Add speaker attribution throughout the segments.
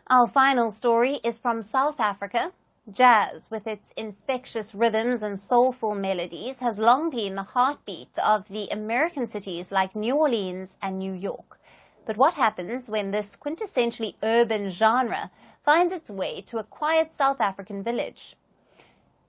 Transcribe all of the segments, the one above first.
Speaker 1: Our final story is from South Africa. Jazz, with its infectious rhythms and soulful melodies, has long been the heartbeat of the American cities like New Orleans and New York. But what happens when this quintessentially urban genre finds its way to a quiet South African village?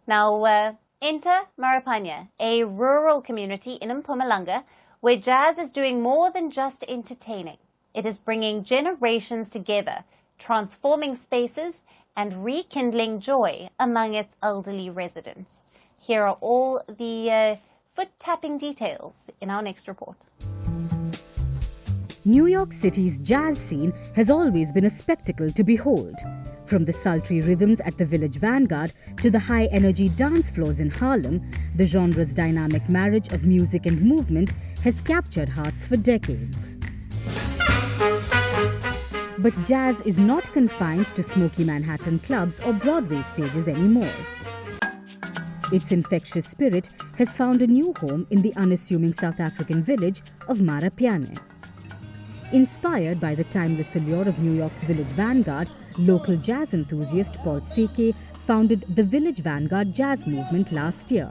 Speaker 1: Now, enter Marapyane, a rural community in Mpumalanga, where jazz is doing more than just entertaining. It is bringing generations together, transforming spaces and rekindling joy among its elderly residents. Here are all the foot-tapping details in our next report.
Speaker 2: New York City's jazz scene has always been a spectacle to behold. From the sultry rhythms at the Village Vanguard to the high-energy dance floors in Harlem, the genre's dynamic marriage of music and movement has captured hearts for decades. But jazz is not confined to smoky Manhattan clubs or Broadway stages anymore. Its infectious spirit has found a new home in the unassuming South African village of Marapyane. Inspired by the timeless allure of New York's Village Vanguard, local jazz enthusiast Paul Tseke founded the Village Vanguard Jazz Movement last year.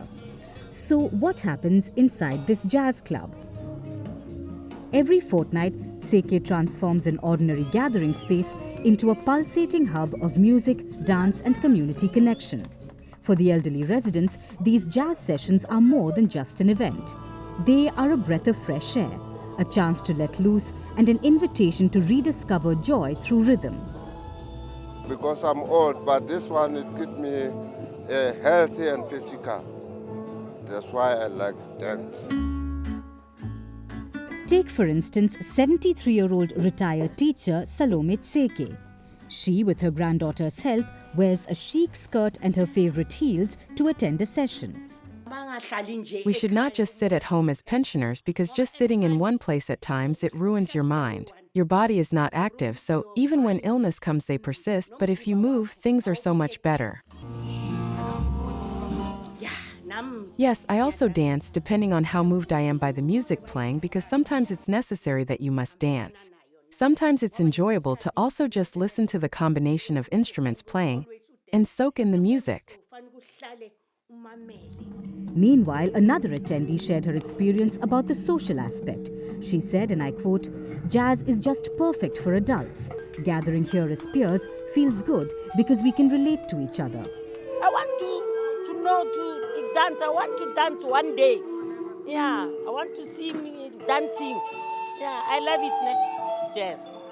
Speaker 2: So what happens inside this jazz club? Every fortnight, Tseke transforms an ordinary gathering space into a pulsating hub of music, dance and community connection. For the elderly residents, these jazz sessions are more than just an event. They are a breath of fresh air, a chance to let loose and an invitation to rediscover joy through rhythm.
Speaker 3: Because I'm old, but this one, it keeps me healthy and physical. That's why I like dance.
Speaker 2: Take, for instance, 73-year-old retired teacher Salome Tseke. She, with her granddaughter's help, wears a chic skirt and her favorite heels to attend a session.
Speaker 4: We should not just sit at home as pensioners because just sitting in one place at times, it ruins your mind. Your body is not active, so even when illness comes, they persist, but if you move, things are so much better. Yes, I also dance depending on how moved I am by the music playing because sometimes it's necessary that you must dance. Sometimes it's enjoyable to also just listen to the combination of instruments playing and soak in the music.
Speaker 2: Meanwhile, another attendee shared her experience about the social aspect. She said, and I quote, "Jazz is just perfect for adults. Gathering here as peers feels good because we can relate to each other."
Speaker 5: I want to know to dance. I want to dance one day. Yeah, I want to see me dancing. Yeah, I love it. Jazz.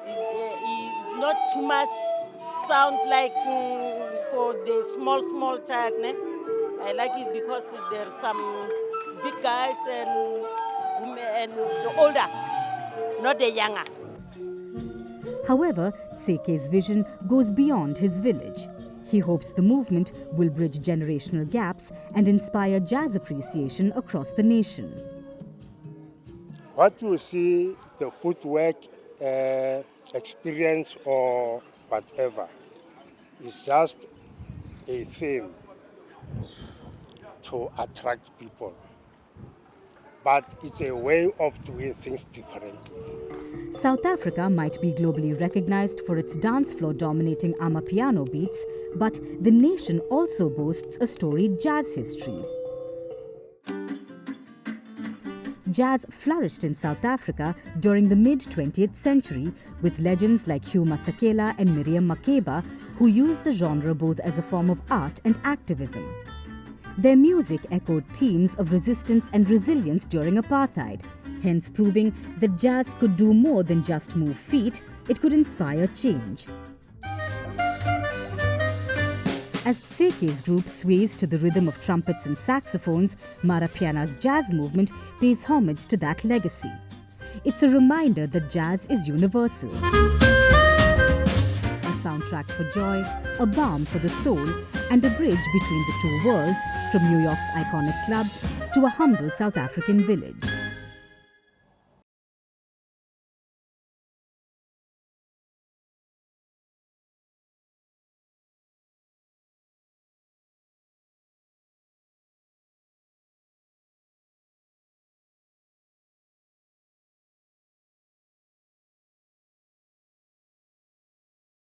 Speaker 5: It's not too much sound like for the small child. I like it because there's some big guys and the older, not the younger.
Speaker 2: However, Tseke's vision goes beyond his village. He hopes the movement will bridge generational gaps and inspire jazz appreciation across the nation.
Speaker 6: What you see, the footwork, experience or whatever, is just a theme to attract people. But it's a way of doing things differently.
Speaker 2: South Africa might be globally recognized for its dance floor dominating amapiano beats, but the nation also boasts a storied jazz history. Jazz flourished in South Africa during the mid-20th century with legends like Hugh Masekela and Miriam Makeba, who used the genre both as a form of art and activism. Their music echoed themes of resistance and resilience during apartheid, hence proving that jazz could do more than just move feet, it could inspire change. As Tseke's group sways to the rhythm of trumpets and saxophones, Marapyane's jazz movement pays homage to that legacy. It's a reminder that jazz is universal. A soundtrack for joy, a balm for the soul, and a bridge between the two worlds, from New York's iconic clubs to a humble South African village.